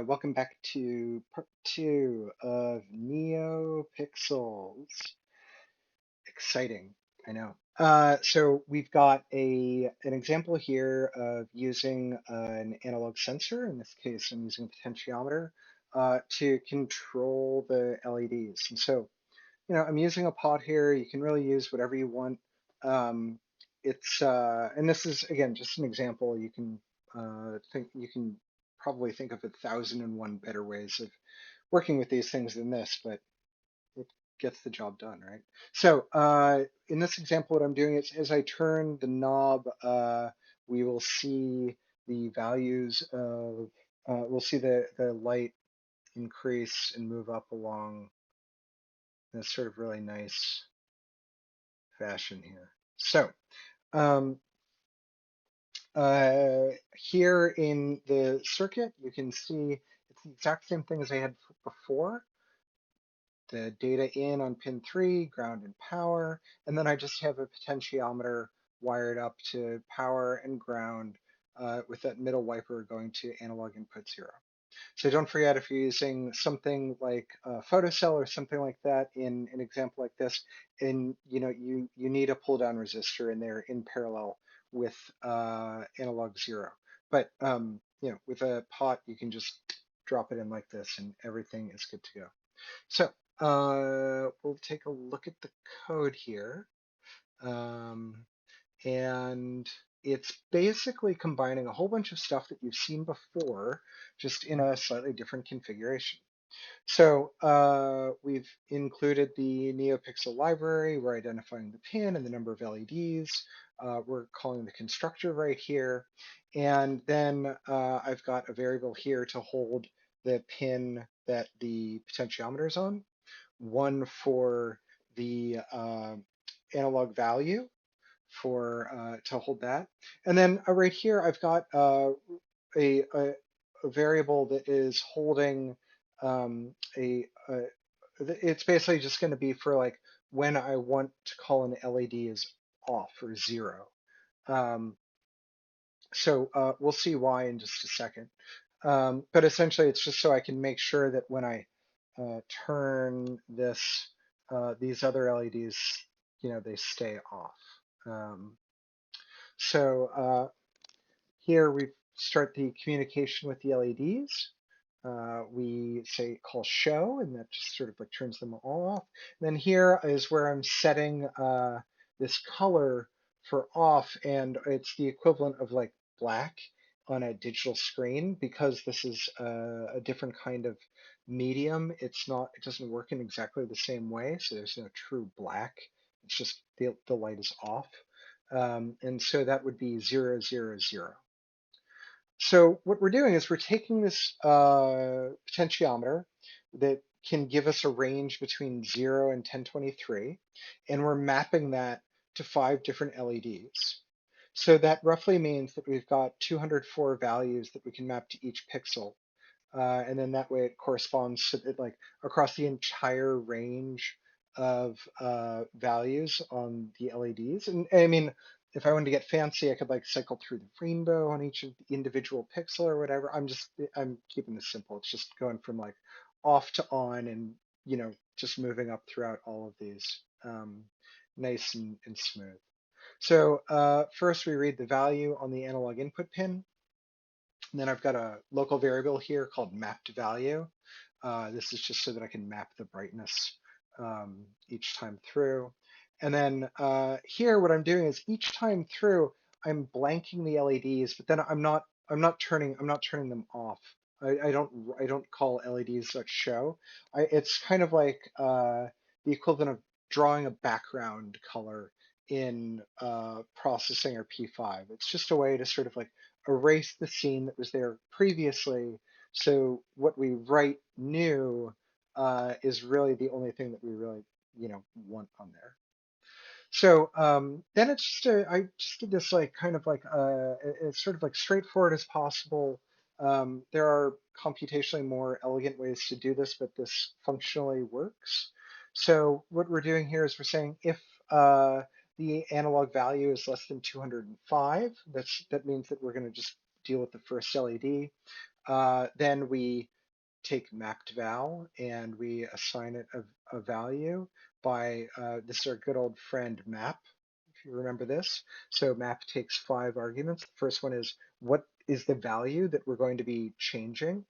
Welcome back to part two of neopixels. Exciting, I know. So we've got an example here of using an analog sensor. In this case, I'm using a potentiometer to control the LEDs. I'm using a pot here. You can really use whatever you want. Um, and this is again just an example. You can probably think of 1,001 better ways of working with these things than this, but it gets the job done, right? In this example, what I'm doing is as I turn the knob, we will see the values of we'll see the light increase and move up along this sort of really nice fashion here. Um, Here in the circuit, you can see it's the exact same thing as I had before. The data in on pin 3, ground and power, and then I just have a potentiometer wired up to power and ground with that middle wiper going to analog input 0. So don't forget, if you're using something like a photocell or something like that in an example like this, and you need a pull down resistor in there in parallel with analog 0. But with a pot, you can just drop it in like this, and everything is good to go. We'll take a look at the code here. Um, and it's basically combining a whole bunch of stuff that you've seen before, just in a slightly different configuration. We've included the NeoPixel library. We're identifying the pin and the number of LEDs. We're calling the constructor right here. And then I've got a variable here to hold the pin that the potentiometer is on, one for the analog value to hold that. And then right here, I've got a, a, a variable that is holding it's basically just going to be for like when I want to call an LED is off or 0. Um, we'll see why in just a second. But essentially, it's just so I can make sure that when I turn these other LEDs, they stay off. Um, so Here we start the communication with the LEDs. We say call show, and that just sort of like turns them all off. And then here is where I'm setting this color for off, and it's the equivalent of like black on a digital screen because this is a different kind of medium. It doesn't work in exactly the same way, so there's no true black. It's just the light is off. And so that would be 0, 0, 0. So what we're doing is we're taking this potentiometer that can give us a range between 0 and 1023, and we're mapping that to 5 different LEDs. So that roughly means that we've got 204 values that we can map to each pixel. And then that way it corresponds to it, like across the entire range of values on the LEDs. And I mean, if I wanted to get fancy, I could like cycle through the rainbow on each of the individual pixel or whatever. I'm keeping this simple. It's just going from like off to on and just moving up throughout all of these nice and smooth. First we read the value on the analog input pin. And then I've got a local variable here called mapped value. This is just so that I can map the brightness each time through. And then here, what I'm doing is each time through, I'm blanking the LEDs, but then I'm not turning them off. I don't call LEDs that show. It's kind of like the equivalent of drawing a background color in processing or P5. It's just a way to sort of like erase the scene that was there previously. So what we write new is really the only thing that we really, want on there. Then I just did this like kind of like it's sort of like straightforward as possible. There are computationally more elegant ways to do this, but this functionally works. So what we're doing here is we're saying if the analog value is less than 205, that means that we're going to just deal with the first LED. Then we take mapped val and we assign it a value by, this is our good old friend map, if you remember this. So map takes 5 arguments. The first one is what is the value that we're going to be changing?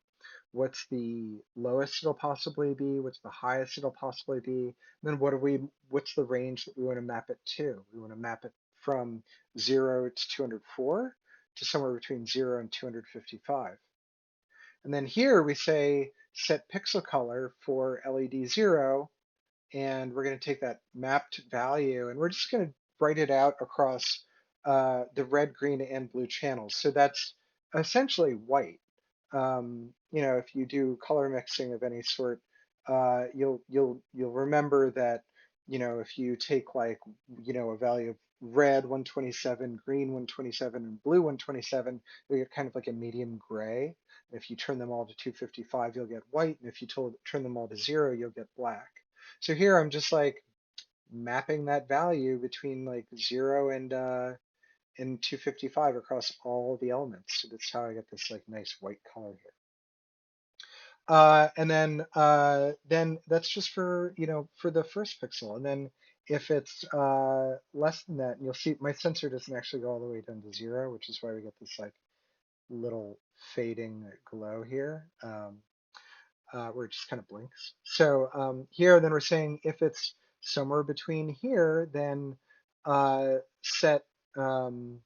What's the lowest it'll possibly be? What's the highest it'll possibly be? And then what's the range that we want to map it to? We want to map it from 0 to 204 to somewhere between 0 and 255. And then here we say set pixel color for LED 0, and we're going to take that mapped value and we're just going to write it out across the red, green, and blue channels. So that's essentially white. If you do color mixing of any sort, you'll remember that, if you take like, a value of red 127, green 127, and blue 127, you get kind of like a medium gray. And if you turn them all to 255, you'll get white. And if you turn them all to 0, you'll get black. So here I'm just like mapping that value between like 0 and 255 across all the elements. So that's how I get this like nice white color here. And then that's just for, for the first pixel. And then if it's less than that, and you'll see my sensor doesn't actually go all the way down to 0, which is why we get this like little fading glow here, where it just kind of blinks. So here then we're saying if it's somewhere between here, then set um,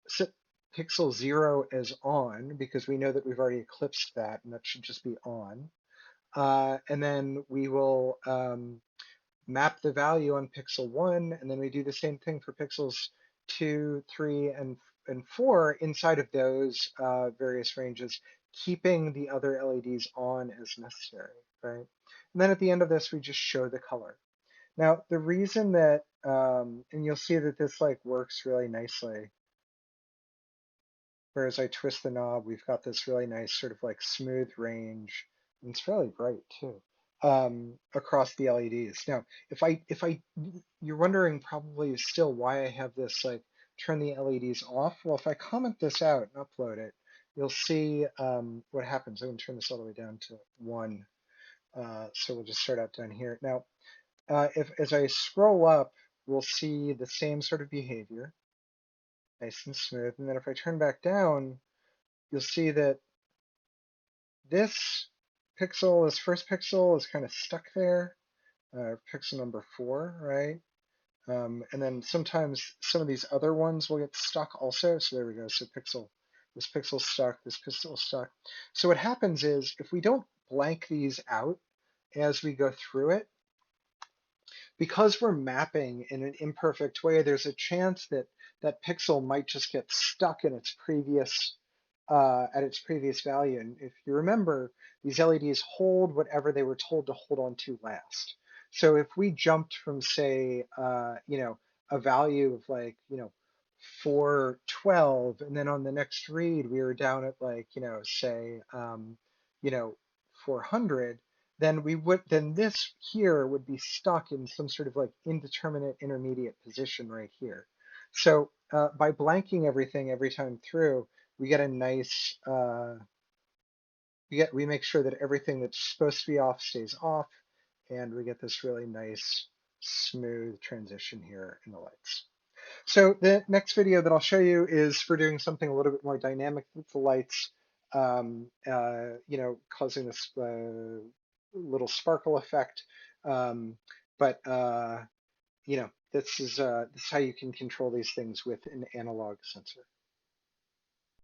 set pixel 0 as on, because we know that we've already eclipsed that, and that should just be on. And then we will map the value on pixel 1, and then we do the same thing for pixels 2, 3, and 4 inside of those various ranges, keeping the other LEDs on as necessary, right? And then at the end of this, we just show the color. Now, the reason that, and you'll see that this like works really nicely, whereas I twist the knob, we've got this really nice sort of like smooth range, and it's fairly bright too, across the LEDs. Now, you're wondering probably still why I have this like turn the LEDs off. Well, if I comment this out and upload it, you'll see what happens. I'm going to turn this all the way down to 1. So we'll just start out down here. Now, if as I scroll up, we'll see the same sort of behavior, nice and smooth. And then if I turn back down, you'll see that this this first pixel is kind of stuck there, pixel number 4, right? And then sometimes some of these other ones will get stuck also. So there we go. So this pixel stuck, this pixel stuck. So what happens is if we don't blank these out as we go through it, because we're mapping in an imperfect way, there's a chance that that pixel might just get stuck in its previous at its previous value. And if you remember, these LEDs hold whatever they were told to hold on to last. So if we jumped from, say, a value of like, 412, and then on the next read we were down at like, say, you know, 400, then this here would be stuck in some sort of like indeterminate intermediate position right here. So by blanking everything every time through, we get a nice we make sure that everything that's supposed to be off stays off, and we get this really nice smooth transition here in the lights. So the next video that I'll show you is for doing something a little bit more dynamic with the lights, causing this little sparkle effect. But this is how you can control these things with an analog sensor.